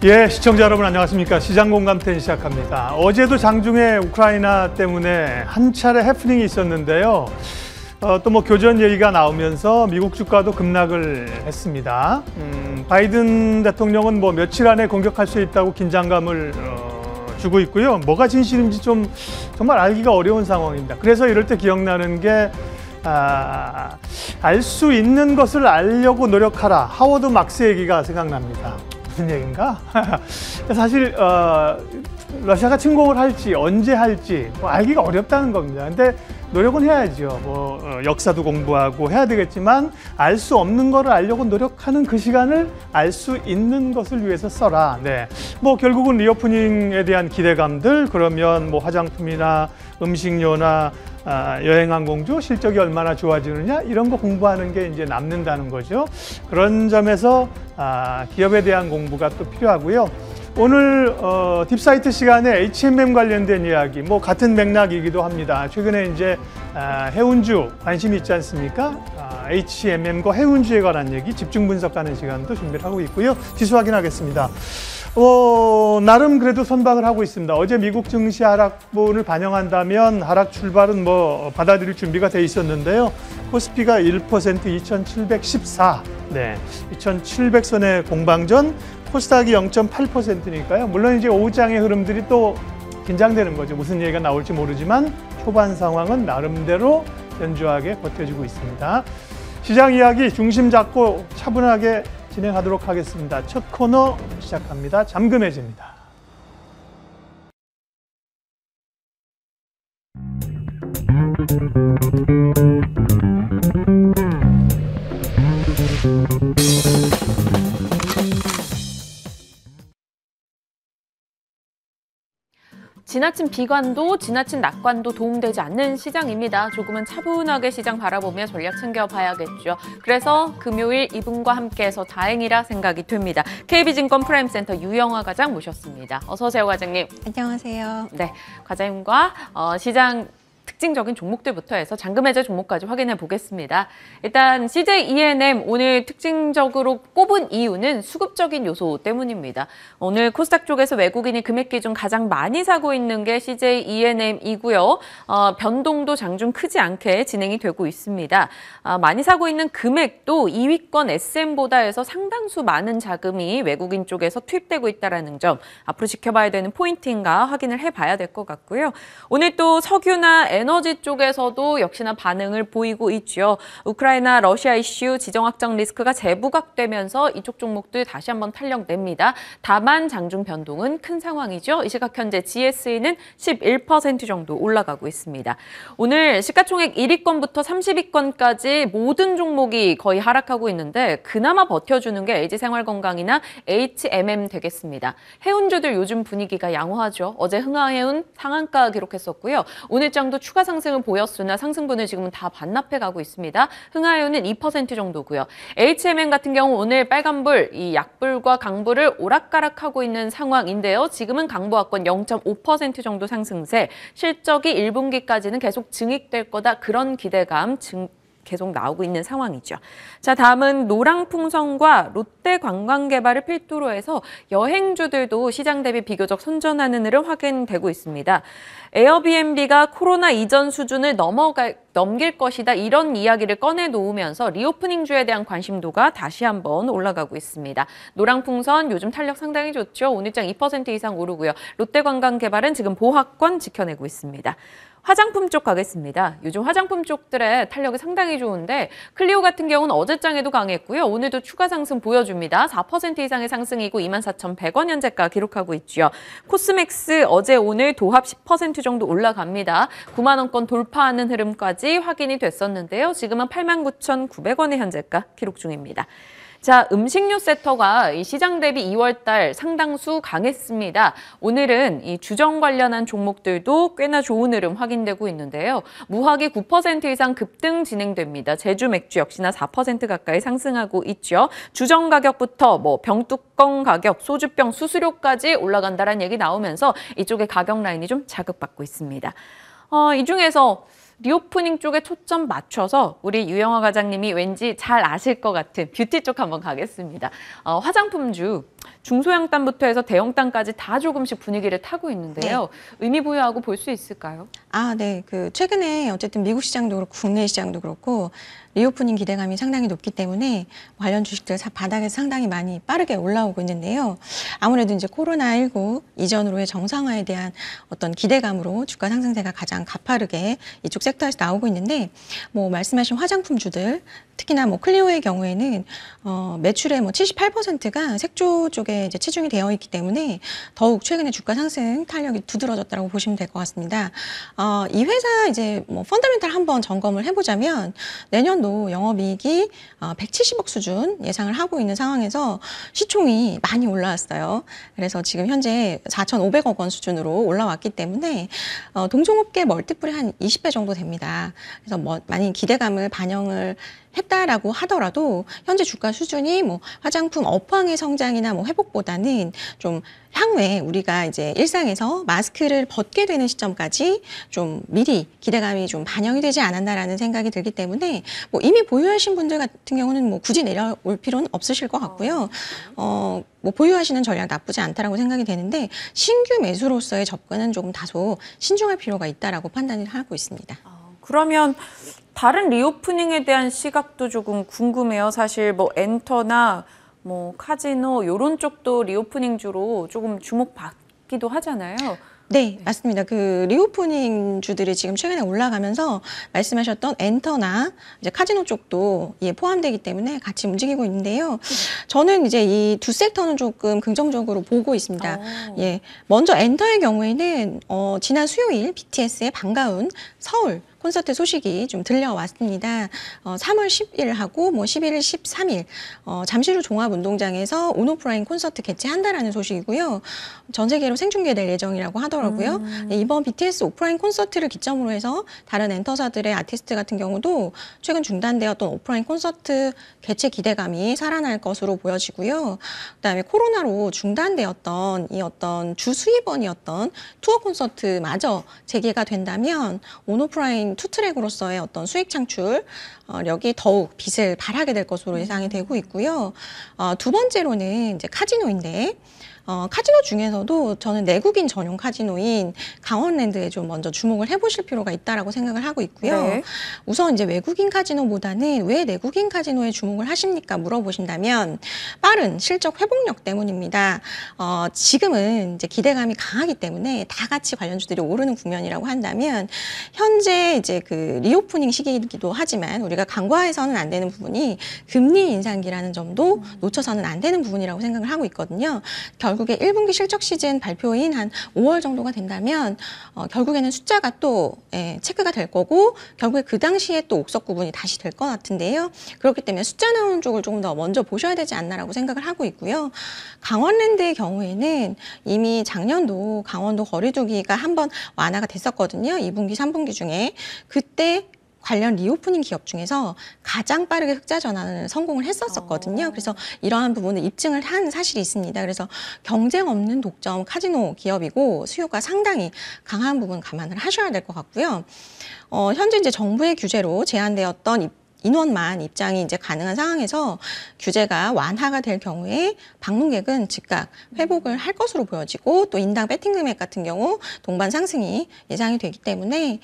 예, 시청자 여러분 안녕하십니까. 시장공감텐 시작합니다. 어제도 장중에 우크라이나 때문에 한 차례 해프닝이 있었는데요. 또 뭐 교전 얘기가 나오면서 미국 주가도 급락을 했습니다. 바이든 대통령은 뭐 며칠 안에 공격할 수 있다고 긴장감을 주고 있고요. 뭐가 진실인지 정말 알기가 어려운 상황입니다. 그래서 이럴 때 기억나는 게 알 수 있는 것을 알려고 노력하라. 하워드 막스 얘기가 생각납니다. 무슨 얘기인가? 사실 러시아가 침공을 할지 언제 할지 뭐 알기가 어렵다는 겁니다. 근데 노력은 해야죠. 역사도 공부하고 해야 되겠지만 알 수 없는 거를 알려고 노력하는 그 시간을 알 수 있는 것을 위해서 써라. 네. 뭐 결국은 리오프닝에 대한 기대감들, 그러면 뭐 화장품이나 음식료나 여행 항공주 실적이 얼마나 좋아지느냐 이런 거 공부하는 게 이제 남는다는 거죠. 그런 점에서 기업에 대한 공부가 또 필요하고요. 오늘 딥사이트 시간에 H&M 관련된 이야기, 뭐 같은 맥락이기도 합니다. 최근에 이제 해운주 관심이 있지 않습니까? H&M과 해운주에 관한 얘기 집중 분석하는 시간도 준비를 하고 있고요. 지수 확인하겠습니다. 나름 그래도 선박을 하고 있습니다. 어제 미국 증시 하락분을 반영한다면 하락 출발은 뭐 받아들일 준비가 돼 있었는데요. 코스피가 1% 2714, 네, 2700선의 공방전, 코스닥이 0.8%니까요. 물론 이제 오후장의 흐름들이 또 긴장되는 거죠. 무슨 얘기가 나올지 모르지만 초반 상황은 나름대로 견조하게 버텨주고 있습니다. 시장 이야기 중심 잡고 차분하게 진행하도록 하겠습니다. 첫 코너 시작합니다. 잠금해집니다. 지나친 비관도 지나친 낙관도 도움되지 않는 시장입니다. 조금은 차분하게 시장 바라보며 전략 챙겨봐야겠죠. 그래서 금요일 이분과 함께해서 다행이라 생각이 됩니다. KB증권 프라임센터 유영화 과장 모셨습니다. 어서 오세요, 과장님. 안녕하세요. 네, 과장님과 시장 특징적인 종목들부터 해서 잠금해제 종목까지 확인해 보겠습니다. 일단 CJ E&M 오늘 특징적으로 꼽은 이유는 수급적인 요소 때문입니다. 오늘 코스닥 쪽에서 외국인이 금액 기준 가장 많이 사고 있는 게 CJ E&M이고요. 변동도 장중 크지 않게 진행이 되고 있습니다. 많이 사고 있는 금액도 2위권 SM보다 해서 상당수 많은 자금이 외국인 쪽에서 투입되고 있다는 점 앞으로 지켜봐야 되는 포인트인가 확인을 해봐야 될 것 같고요. 오늘 또 석유나 에너지 쪽에서도 역시나 반응을 보이고 있죠. 우크라이나 러시아 이슈 지정 확장 리스크가 재부각되면서 이쪽 종목들 다시 한번 탄력냅니다. 다만 장중 변동은 큰 상황이죠. 이 시각 현재 GSE는 11% 정도 올라가고 있습니다. 오늘 시가총액 1위권부터 30위권까지 모든 종목이 거의 하락하고 있는데 그나마 버텨주는 게 LG생활건강이나 H&M 되겠습니다. 해운주들 요즘 분위기가 양호하죠. 어제 흥하해운 상한가 기록했었고요. 오늘 장도 추가 상승을 보였으나 상승분을 지금은 다 반납해 가고 있습니다. 흥하해운은 2% 정도고요. H&M 같은 경우 오늘 빨간불, 이 약불과 강불을 오락가락하고 있는 상황인데요. 지금은 강보합권 0.5% 정도 상승세, 실적이 1분기까지는 계속 증액될 거다. 그런 기대감 계속 나오고 있는 상황이죠. 자, 다음은 노랑풍선과 롯데관광개발을 필두로 해서 여행주들도 시장 대비 비교적 선전하는 흐름 확인되고 있습니다. 에어비앤비가 코로나 이전 수준을 넘길 것이다 이런 이야기를 꺼내놓으면서 리오프닝주에 대한 관심도가 다시 한번 올라가고 있습니다. 노랑풍선 요즘 탄력 상당히 좋죠. 오늘장 2% 이상 오르고요. 롯데관광개발은 지금 보합권 지켜내고 있습니다. 화장품 쪽 가겠습니다. 요즘 화장품 쪽들의 탄력이 상당히 좋은데 클리오 같은 경우는 어제장에도 강했고요. 오늘도 추가 상승 보여줍니다. 4% 이상의 상승이고 24,100원 현재가 기록하고 있죠. 코스맥스 어제 오늘 도합 10% 정도 올라갑니다. 9만 원권 돌파하는 흐름까지 확인이 됐었는데요. 지금은 89,900원의 현재가 기록 중입니다. 자, 음식료 섹터가 이 시장 대비 2월 달 상당수 강했습니다. 오늘은 이 주정 관련한 종목들도 꽤나 좋은 흐름 확인되고 있는데요. 무화기 9% 이상 급등 진행됩니다. 제주 맥주 역시나 4% 가까이 상승하고 있죠. 주정 가격부터 뭐 병뚜껑 가격, 소주병 수수료까지 올라간다는 얘기 나오면서 이쪽의 가격 라인이 좀 자극받고 있습니다. 이 중에서 리오프닝 쪽에 초점 맞춰서 우리 유영아 과장님이 왠지 잘 아실 것 같은 뷰티 쪽 한번 가겠습니다. 화장품주 중소형단부터 해서 대형단까지 다 조금씩 분위기를 타고 있는데요. 네. 의미 부여하고 볼 수 있을까요? 네. 최근에 어쨌든 미국 시장도 그렇고 국내 시장도 그렇고 리오프닝 기대감이 상당히 높기 때문에 관련 주식들 바닥에서 상당히 많이 빠르게 올라오고 있는데요. 아무래도 이제 코로나19 이전으로의 정상화에 대한 어떤 기대감으로 주가 상승세가 가장 가파르게 이쪽 섹터에서 나오고 있는데, 말씀하신 화장품주들, 특히나 클리오의 경우에는 매출의 78%가 색조 쪽에 이제 치중이 되어 있기 때문에 더욱 최근에 주가 상승 탄력이 두드러졌다고 보시면 될 것 같습니다. 이 회사 이제 펀더멘탈 한번 점검을 해보자면 내년도 영업이익이 170억 수준 예상을 하고 있는 상황에서 시총이 많이 올라왔어요. 그래서 지금 현재 4,500억 원 수준으로 올라왔기 때문에 동종업계 멀티플이 한 20배 정도 됩니다. 그래서 많이 기대감을 반영을 했다라고 하더라도 현재 주가 수준이 화장품 업황의 성장이나 회복보다는 좀 향후에 우리가 이제 일상에서 마스크를 벗게 되는 시점까지 좀 미리 기대감이 좀 반영이 되지 않았나라는 생각이 들기 때문에 이미 보유하신 분들 같은 경우는 굳이 내려올 필요는 없으실 것 같고요. 보유하시는 전략 나쁘지 않다라고 생각이 되는데 신규 매수로서의 접근은 조금 다소 신중할 필요가 있다라고 판단을 하고 있습니다. 그러면 다른 리오프닝에 대한 시각도 조금 궁금해요. 사실 엔터나 카지노 이런 쪽도 리오프닝주로 조금 주목받기도 하잖아요. 네, 맞습니다. 리오프닝 주들이 지금 최근에 올라가면서 말씀하셨던 엔터나 이제 카지노 쪽도 포함되기 때문에 같이 움직이고 있는데요. 저는 이제 이 두 섹터는 조금 긍정적으로 보고 있습니다. 먼저 엔터의 경우에는 지난 수요일 BTS의 반가운 서울 콘서트 소식이 좀 들려왔습니다. 3월 10일하고 11일, 13일 잠실 종합운동장에서 온오프라인 콘서트 개최한다라는 소식이고요. 전 세계로 생중계될 예정이라고 하더라고요. 이번 BTS 오프라인 콘서트를 기점으로 해서 다른 엔터사들의 아티스트 같은 경우도 최근 중단되었던 오프라인 콘서트 개최 기대감이 살아날 것으로 보여지고요. 그다음에 코로나로 중단되었던 이 어떤 주 수입원이었던 투어 콘서트마저 재개가 된다면 온오프라인 투트랙으로서의 어떤 수익 창출력이 더욱 빛을 발하게 될 것으로 예상이 되고 있고요. 두 번째로는 이제 카지노인데, 카지노 중에서도 저는 내국인 전용 카지노인 강원랜드에 좀 먼저 주목을 해보실 필요가 있다라고 생각을 하고 있고요. 네. 우선 이제 외국인 카지노보다는 왜 내국인 카지노에 주목을 하십니까? 물어보신다면 빠른 실적 회복력 때문입니다. 지금은 이제 기대감이 강하기 때문에 다 같이 관련주들이 오르는 국면이라고 한다면 현재 이제 리오프닝 시기이기도 하지만 우리가 간과해서는 안 되는 부분이 금리 인상기라는 점도 놓쳐서는 안 되는 부분이라고 생각을 하고 있거든요. 결국에 1분기 실적 시즌 발표인 한 5월 정도가 된다면 결국에는 숫자가 또 체크가 될 거고 결국에 그 당시에 또 옥석 구분이 다시 될 것 같은데요. 그렇기 때문에 숫자 나오는 쪽을 조금 더 먼저 보셔야 되지 않나라고 생각을 하고 있고요. 강원랜드의 경우에는 이미 작년도 강원도 거리두기가 한번 완화가 됐었거든요. 2분기, 3분기 중에. 그때 관련 리오프닝 기업 중에서 가장 빠르게 흑자 전환을 성공을 했었거든요. 그래서 이러한 부분을 입증을 한 사실이 있습니다. 그래서 경쟁 없는 독점 카지노 기업이고 수요가 상당히 강한 부분 감안을 하셔야 될 것 같고요. 현재 이제 정부의 규제로 제한되었던 인원만 입장이 이제 가능한 상황에서 규제가 완화가 될 경우에 방문객은 즉각 회복을 할 것으로 보여지고 또 인당 배팅 금액 같은 경우 동반 상승이 예상이 되기 때문에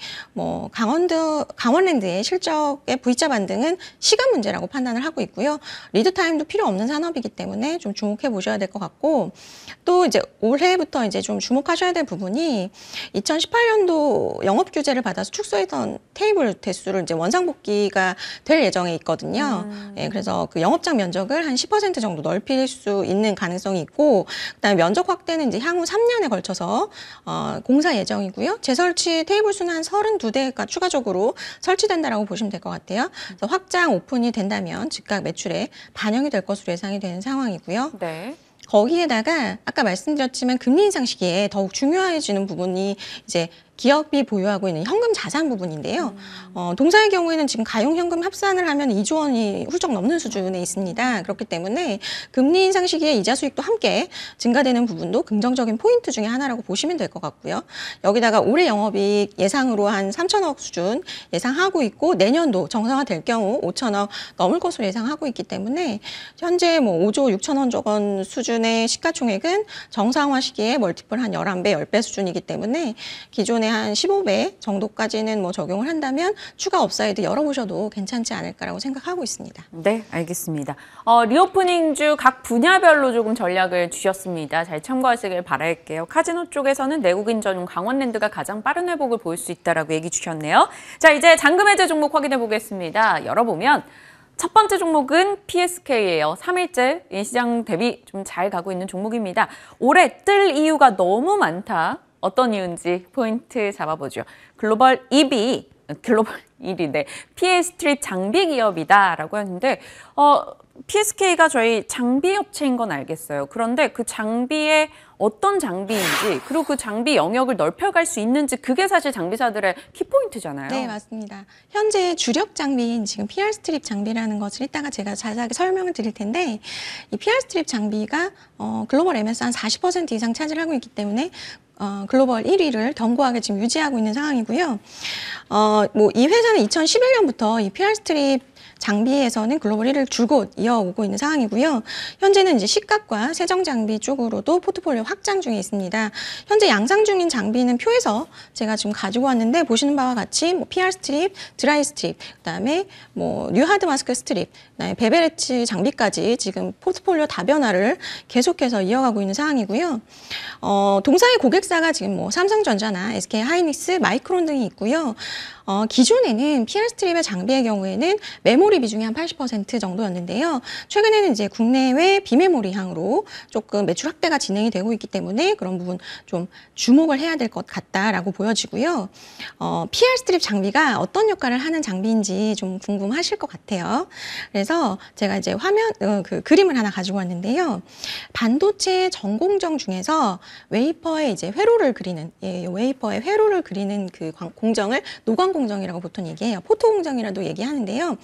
강원랜드의 실적의 V자 반등은 시간 문제라고 판단을 하고 있고요. 리드 타임도 필요 없는 산업이기 때문에 좀 주목해 보셔야 될 것 같고 또 이제 올해부터 이제 좀 주목하셔야 될 부분이 2018년도 영업 규제를 받아서 축소했던 테이블 대수를 이제 원상복귀가 될 예정에 있거든요. 그래서 영업장 면적을 한 10% 정도 넓힐 수 있는 가능성이 있고, 그다음에 면적 확대는 이제 향후 3년에 걸쳐서 공사 예정이고요. 재설치 테이블 수는 한 32대가 추가적으로 설치된다라고 보시면 될 것 같아요. 그래서 확장 오픈이 된다면 즉각 매출에 반영이 될 것으로 예상이 되는 상황이고요. 네. 거기에다가 아까 말씀드렸지만 금리 인상 시기에 더욱 중요해지는 부분이 이제 기업이 보유하고 있는 현금 자산 부분인데요. 동사의 경우에는 지금 가용 현금 합산을 하면 2조 원이 훌쩍 넘는 수준에 있습니다. 그렇기 때문에 금리 인상 시기에 이자 수익도 함께 증가되는 부분도 긍정적인 포인트 중에 하나라고 보시면 될 것 같고요. 여기다가 올해 영업이익 예상으로 한 3천억 수준 예상하고 있고 내년도 정상화될 경우 5천억 넘을 것으로 예상하고 있기 때문에 현재 뭐 5조 6천억 원 수준의 시가총액은 정상화 시기에 멀티플 한 11배, 10배 수준이기 때문에 기존에 한 15배 정도까지는 뭐 적용을 한다면 추가 업사이드 열어보셔도 괜찮지 않을까라고 생각하고 있습니다. 네, 알겠습니다. 리오프닝주 각 분야별로 조금 전략을 주셨습니다. 잘 참고하시길 바랄게요. 카지노 쪽에서는 내국인 전용 강원랜드가 가장 빠른 회복을 보일 수 있다라고 얘기 주셨네요. 자, 이제 잔금 해제 종목 확인해 보겠습니다. 열어보면 첫 번째 종목은 PSK예요. 3일째 시장 대비 좀 잘 가고 있는 종목입니다. 올해 뜰 이유가 너무 많다. 어떤 이유인지 포인트 잡아보죠. 글로벌 1위인데 PS트립 장비 기업이다라고 했는데 PSK가 저희 장비 업체인 건 알겠어요. 그런데 그 장비에 어떤 장비인지 그리고 그 장비 영역을 넓혀갈 수 있는지 그게 사실 장비사들의 키포인트잖아요. 네, 맞습니다. 현재 주력 장비인 지금 PR 스트립 장비라는 것을 이따가 제가 자세하게 설명을 드릴 텐데 이 PR 스트립 장비가 글로벌 MS 한 40% 이상 차지하고 있기 때문에 글로벌 1위를 견고하게 지금 유지하고 있는 상황이고요. 뭐 이 회사는 2011년부터 이 PR 스트립 장비에서는 글로벌 1위를 줄곧 이어오고 있는 상황이고요. 현재는 이제 식각과 세정 장비 쪽으로도 포트폴리오 확장 중에 있습니다. 현재 양상 중인 장비는 표에서 제가 지금 가지고 왔는데 보시는 바와 같이 뭐 PR 스트립, 드라이 스트립, 그다음에 뭐 뉴하드 마스크 스트립, 그다음에 베베레츠 장비까지 지금 포트폴리오 다변화를 계속해서 이어가고 있는 상황이고요. 동사의 고객사가 지금 뭐 삼성전자나 SK 하이닉스, 마이크론 등이 있고요. 기존에는 PR 스트립의 장비의 경우에는 메모리 비중이 한 80% 정도였는데요. 최근에는 이제 국내외 비메모리 향으로 조금 매출 확대가 진행이 되고 있기 때문에 그런 부분 좀 주목을 해야 될 것 같다라고 보여지고요. PR 스트립 장비가 어떤 역할을 하는 장비인지 좀 궁금하실 것 같아요. 그래서 제가 이제 그 그림을 하나 가지고 왔는데요. 반도체 전공정 중에서 웨이퍼의 이제 회로를 그리는, 웨이퍼의 회로를 그리는 그 공정을 노광 공정이라고 보통 얘기해요. 포토 공정이라도 얘기하는데요.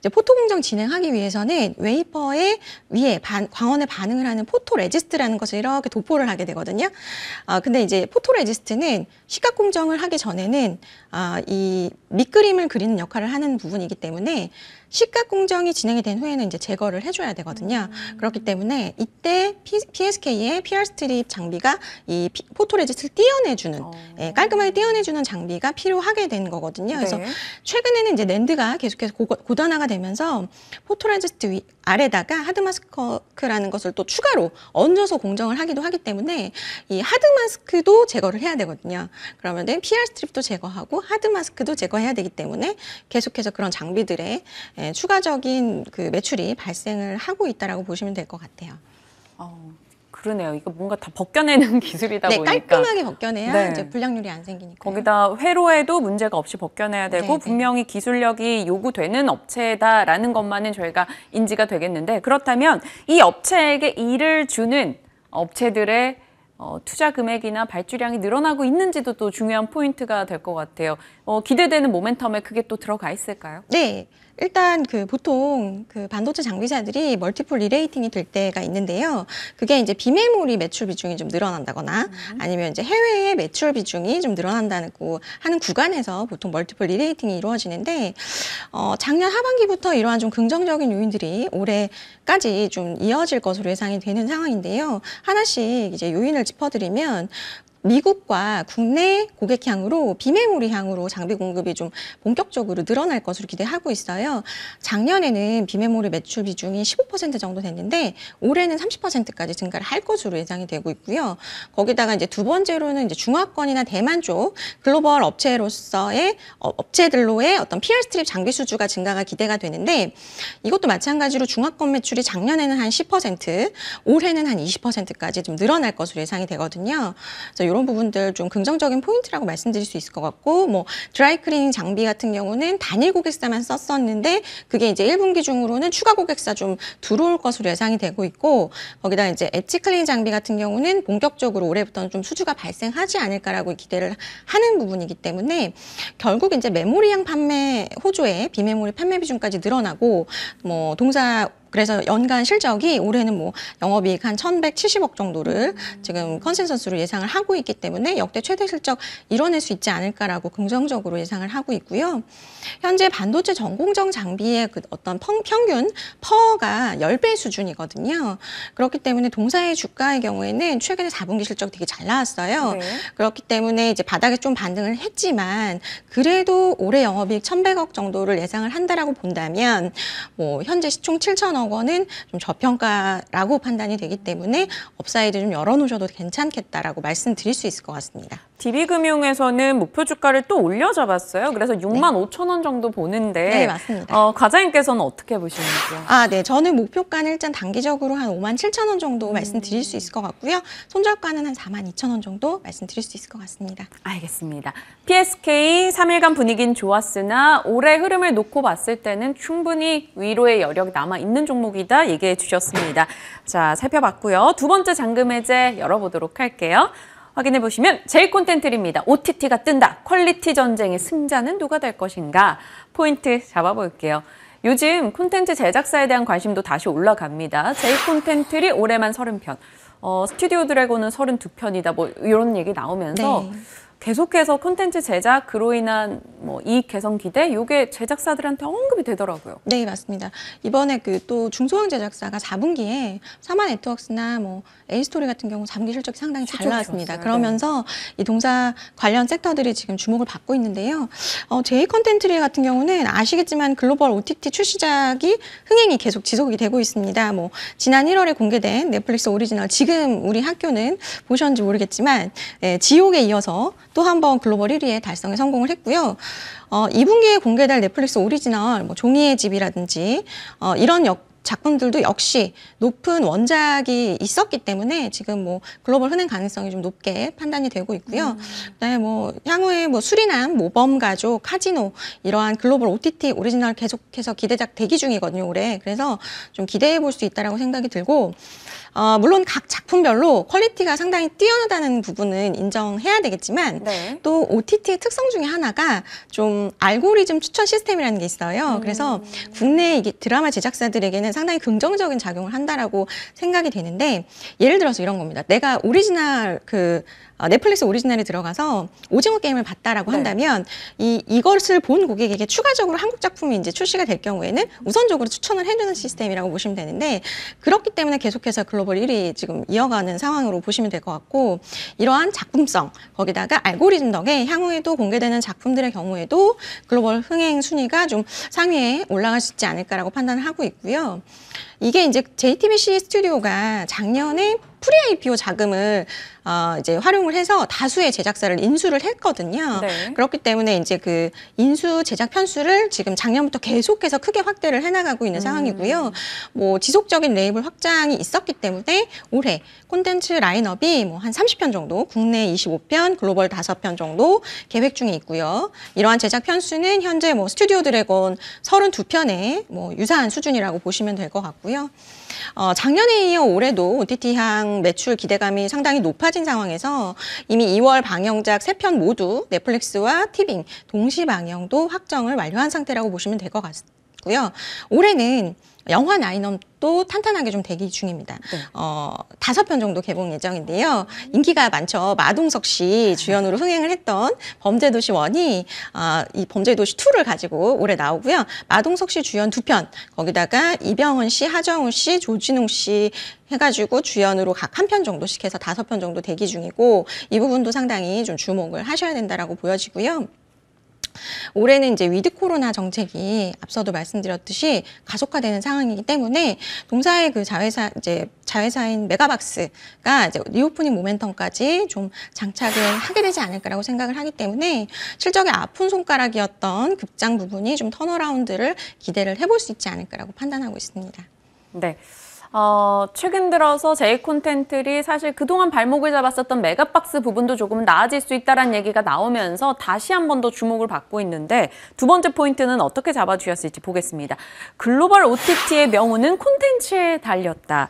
이제 포토 공정 진행하기 위해서는 웨이퍼의 위에 광원에 반응을 하는 포토 레지스트라는 것을 이렇게 도포를 하게 되거든요. 근데 이제 포토 레지스트는 시각 공정을 하기 전에는 이 밑그림을 그리는 역할을 하는 부분이기 때문에 시각 공정이 진행이 된 후에는 이제 제거를 해줘야 되거든요. 그렇기 때문에 이때 PSK의 PR 스트립 장비가 이 포토 레지스트를 띄어내주는, 깔끔하게 띄어내주는 장비가 필요하게 된 거거든요. 그래서 네. 최근에는 이제 랜드가 계속해서 고단화가 되면서 포토 레지스트 아래다가 하드 마스크라는 것을 또 추가로 얹어서 공정을 하기도 하기 때문에 이 하드 마스크도 제거를 해야 되거든요. 그러면 PR 스트립도 제거하고 하드 마스크도 제거해야 되기 때문에 계속해서 그런 장비들의 추가적인 그 매출이 발생을 하고 있다라고 보시면 될 것 같아요. 그러네요. 이거 뭔가 다 벗겨내는 기술이다 네, 보니까. 깔끔하게 벗겨내야 네. 이제 불량률이 안 생기니까. 거기다 회로에도 문제가 없이 벗겨내야 되고 네, 네. 분명히 기술력이 요구되는 업체다라는 것만은 저희가 인지가 되겠는데 그렇다면 이 업체에게 일을 주는 업체들의 투자 금액이나 발주량이 늘어나고 있는지도 또 중요한 포인트가 될 것 같아요. 기대되는 모멘텀에 그게 또 들어가 있을까요? 네. 일단 보통 반도체 장비사들이 멀티플 리레이팅이 될 때가 있는데요. 그게 이제 비메모리 매출 비중이 좀 늘어난다거나 아니면 이제 해외의 매출 비중이 좀 늘어난다고 하는 구간에서 보통 멀티플 리레이팅이 이루어지는데 작년 하반기부터 이러한 좀 긍정적인 요인들이 올해까지 좀 이어질 것으로 예상이 되는 상황인데요. 하나씩 이제 요인을 짚어드리면 미국과 국내 고객 향으로 비메모리 향으로 장비 공급이 좀 본격적으로 늘어날 것으로 기대하고 있어요. 작년에는 비메모리 매출 비중이 15% 정도 됐는데 올해는 30%까지 증가를 할 것으로 예상이 되고 있고요. 거기다가 이제 두 번째로는 이제 중화권이나 대만 쪽 글로벌 업체들로의 어떤 PR 스트립 장비 수주가 증가가 기대가 되는데 이것도 마찬가지로 중화권 매출이 작년에는 한 10%, 올해는 한 20%까지 좀 늘어날 것으로 예상이 되거든요. 그래서 이런 부분들 좀 긍정적인 포인트라고 말씀드릴 수 있을 것 같고, 뭐 드라이클리닝 장비 같은 경우는 단일 고객사만 썼었는데 그게 이제 1분기 중으로는 추가 고객사 좀 들어올 것으로 예상이 되고 있고, 거기다 이제 엣지 클리닝 장비 같은 경우는 본격적으로 올해부터는 좀 수주가 발생하지 않을까라고 기대를 하는 부분이기 때문에 결국 이제 메모리향 판매 호조에 비메모리 판매 비중까지 늘어나고, 뭐 그래서 연간 실적이 올해는 뭐 영업이익 한 1,170억 정도를 지금 컨센서스로 예상을 하고 있기 때문에 역대 최대 실적 이뤄낼 수 있지 않을까라고 긍정적으로 예상을 하고 있고요. 현재 반도체 전공정 장비의 그 어떤 평균 퍼가 10배 수준이거든요. 그렇기 때문에 동사의 주가의 경우에는 최근에 4분기 실적 되게 잘 나왔어요. 네. 그렇기 때문에 이제 바닥에 좀 반등을 했지만 그래도 올해 영업이익 1,100억 정도를 예상을 한다라고 본다면 뭐 현재 시총 7천억 원은 좀 저평가라고 판단이 되기 때문에 업사이드 좀 열어놓으셔도 괜찮겠다라고 말씀드릴 수 있을 것 같습니다. DB금융에서는 목표 주가를 또 올려잡았어요. 그래서 65,000원 정도 보는데 네, 맞습니다. 과장님께서는 어떻게 보시는지요? 네. 저는 목표가는 일단 단기적으로 한 57,000원 정도 말씀드릴 수 있을 것 같고요. 손절가는 한 42,000원 정도 말씀드릴 수 있을 것 같습니다. 알겠습니다. PSK 3일간 분위기는 좋았으나 올해 흐름을 놓고 봤을 때는 충분히 위로의 여력이 남아있는 종목이다 얘기해 주셨습니다. 자, 살펴봤고요. 두 번째 잔금 해제 열어보도록 할게요. 확인해 보시면 제일 콘텐츠입니다. OTT가 뜬다. 퀄리티 전쟁의 승자는 누가 될 것인가? 포인트 잡아볼게요. 요즘 콘텐츠 제작사에 대한 관심도 다시 올라갑니다. 제일 콘텐츠리 올해만 30편, 스튜디오 드래곤은 32편이다. 뭐 이런 얘기 나오면서 네. 계속해서 콘텐츠 제작, 그로 인한 뭐 이익 개선 기대, 이게 제작사들한테 언급이 되더라고요. 네, 맞습니다. 이번에 그 또 중소형 제작사가 4분기에 사마 네트워크스나 뭐 A스토리 같은 경우 4분기 실적이 상당히 잘 실적이 나왔습니다. 좋았어요. 그러면서 이 동사 관련 섹터들이 지금 주목을 받고 있는데요. 제이 컨텐츠리 같은 경우는 아시겠지만 글로벌 OTT 출시작이 흥행이 계속 지속이 되고 있습니다. 뭐 지난 1월에 공개된 넷플릭스 오리지널, 지금 우리 학교는 보셨는지 모르겠지만 지옥에 이어서 또 한 번 글로벌 1위에 달성에 성공을 했고요. 2분기에 공개될 넷플릭스 오리지널, 뭐 종이의 집이라든지 이런 작품들도 역시 높은 원작이 있었기 때문에 지금 뭐 글로벌 흥행 가능성이 좀 높게 판단이 되고 있고요. 그다음에 뭐 향후에 뭐 수리남, 모범 가족, 카지노 이러한 글로벌 OTT 오리지널 계속해서 기대작 대기 중이거든요, 올해. 그래서 좀 기대해 볼 수 있다라고 생각이 들고, 물론 각 작품별로 퀄리티가 상당히 뛰어나다는 부분은 인정해야 되겠지만 네. 또 OTT의 특성 중에 하나가 좀 알고리즘 추천 시스템이라는 게 있어요. 그래서 국내 이게 드라마 제작사들에게는 상당히 긍정적인 작용을 한다라고 생각이 되는데, 예를 들어서 이런 겁니다. 내가 오리지널 넷플릭스 오리지널에 들어가서 오징어 게임을 봤다라고 네. 한다면 이것을 본 고객에게 추가적으로 한국 작품이 이제 출시가 될 경우에는 우선적으로 추천을 해주는 시스템이라고 보시면 되는데, 그렇기 때문에 계속해서 글로벌 1위 지금 이어가는 상황으로 보시면 될 것 같고, 이러한 작품성, 거기다가 알고리즘 덕에 향후에도 공개되는 작품들의 경우에도 글로벌 흥행 순위가 좀 상위에 올라갈 수 있지 않을까라고 판단을 하고 있고요. 이게 이제 JTBC 스튜디오가 작년에 프리-IPO 자금을 이제 활용을 해서 다수의 제작사를 인수를 했거든요. 네. 그렇기 때문에 이제 그 인수 제작 편수를 지금 작년부터 계속해서 크게 확대를 해나가고 있는 상황이고요. 뭐 지속적인 레이블 확장이 있었기 때문에 올해 콘텐츠 라인업이 뭐 한 30편 정도, 국내 25편, 글로벌 5편 정도 계획 중에 있고요. 이러한 제작 편수는 현재 뭐 스튜디오 드래곤 32편에 뭐 유사한 수준이라고 보시면 될 것 같고요. 작년에 이어 올해도 OTT향 매출 기대감이 상당히 높아진 상황에서 이미 2월 방영작 3편 모두 넷플릭스와 티빙 동시 방영도 확정을 완료한 상태라고 보시면 될 것 같고요. 올해는 영화 라인업도 탄탄하게 좀 대기 중입니다. 네. 5편 정도 개봉 예정인데요. 인기가 많죠. 마동석 씨 주연으로 흥행을 했던 범죄도시 1이 이 범죄도시 2를 가지고 올해 나오고요. 마동석 씨 주연 2편, 거기다가 이병헌 씨, 하정우 씨, 조진웅 씨 해가지고 주연으로 각 한 편 정도씩 해서 5편 정도 대기 중이고, 이 부분도 상당히 좀 주목을 하셔야 된다라고 보여지고요. 올해는 이제 위드 코로나 정책이 앞서도 말씀드렸듯이 가속화되는 상황이기 때문에 동사의 그 자회사인 메가박스가 이제 리오프닝 모멘텀까지 좀 장착을 하게 되지 않을까라고 생각을 하기 때문에 실적의 아픈 손가락이었던 극장 부분이 좀 턴어라운드를 기대를 해볼 수 있지 않을까라고 판단하고 있습니다. 네. 최근 들어서 J콘텐트리 사실 그동안 발목을 잡았었던 메가박스 부분도 조금 나아질 수 있다는 얘기가 나오면서 다시 한 번 더 주목을 받고 있는데 두 번째 포인트는 어떻게 잡아주셨을지 보겠습니다. 글로벌 OTT의 명운은 콘텐츠에 달렸다.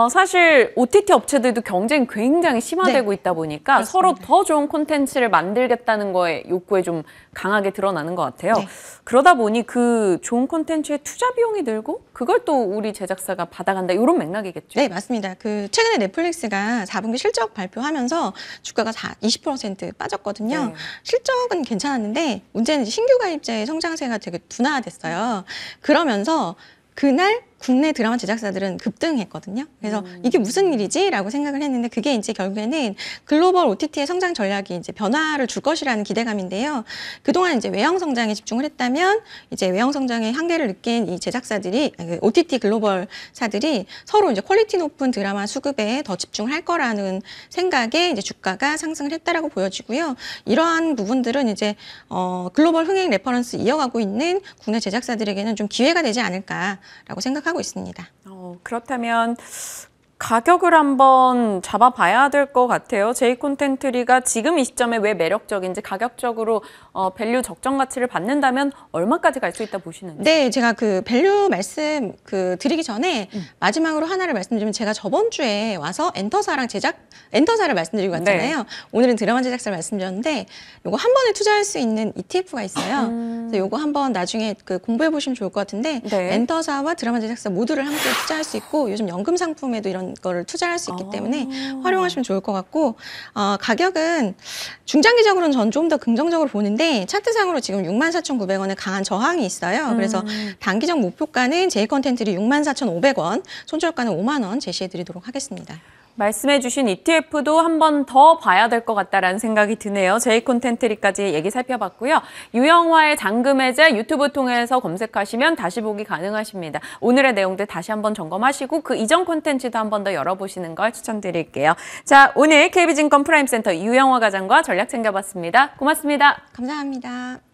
사실 OTT 업체들도 경쟁이 굉장히 심화되고 있다 보니까 그렇습니다. 서로 더 좋은 콘텐츠를 만들겠다는 거에 욕구에 좀 강하게 드러나는 것 같아요. 네. 그러다 보니 그 좋은 콘텐츠에 투자 비용이 들고 그걸 또 우리 제작사가 받아간다 이런 맥락이겠죠. 네, 맞습니다. 최근에 넷플릭스가 4분기 실적 발표하면서 주가가 20% 빠졌거든요. 네. 실적은 괜찮았는데 문제는 이제 신규 가입자의 성장세가 되게 둔화됐어요. 그러면서 그날 국내 드라마 제작사들은 급등했거든요. 그래서 이게 무슨 일이지? 라고 생각을 했는데 그게 이제 결국에는 글로벌 OTT의 성장 전략이 이제 변화를 줄 것이라는 기대감인데요. 그동안 이제 외형 성장에 집중을 했다면 이제 외형 성장의 한계를 느낀 이 제작사들이 OTT 글로벌사들이 서로 이제 퀄리티 높은 드라마 수급에 더 집중을 할 거라는 생각에 이제 주가가 상승을 했다라고 보여지고요. 이러한 부분들은 이제 글로벌 흥행 레퍼런스 이어가고 있는 국내 제작사들에게는 좀 기회가 되지 않을까라고 생각하고 있습니다. 그렇다면 가격을 한번 잡아봐야 될 것 같아요. J콘텐트리가 지금 이 시점에 왜 매력적인지 가격적으로 밸류 적정 가치를 받는다면 얼마까지 갈 수 있다 보시는지. 네, 제가 밸류 말씀 드리기 전에 마지막으로 하나를 말씀드리면 제가 저번 주에 와서 엔터사를 말씀드리고 갔잖아요. 네. 오늘은 드라마 제작사를 말씀드렸는데 요거 한 번에 투자할 수 있는 ETF가 있어요. 그래서 요거 한번 나중에 공부해 보시면 좋을 것 같은데 네. 엔터사와 드라마 제작사 모두를 함께 투자할 수 있고 요즘 연금 상품에도 이런 거를 투자할 수 있기 때문에 활용하시면 좋을 것 같고 가격은 중장기적으로는 전 좀 더 긍정적으로 보는데 차트상으로 지금 64,900원의 강한 저항이 있어요. 그래서 단기적 목표가는 J콘텐트리 64,500원, 손절가는 5만 원 제시해 드리도록 하겠습니다. 말씀해주신 ETF도 한 번 더 봐야 될 것 같다라는 생각이 드네요. J콘텐트리까지 얘기 살펴봤고요. 유영화의 잔금해제 유튜브 통해서 검색하시면 다시 보기 가능하십니다. 오늘의 내용들 다시 한번 점검하시고 그 이전 콘텐츠도 한 번 더 열어보시는 걸 추천드릴게요. 자, 오늘 KB증권 프라임센터 유영화 과장과 전략 챙겨봤습니다. 고맙습니다. 감사합니다.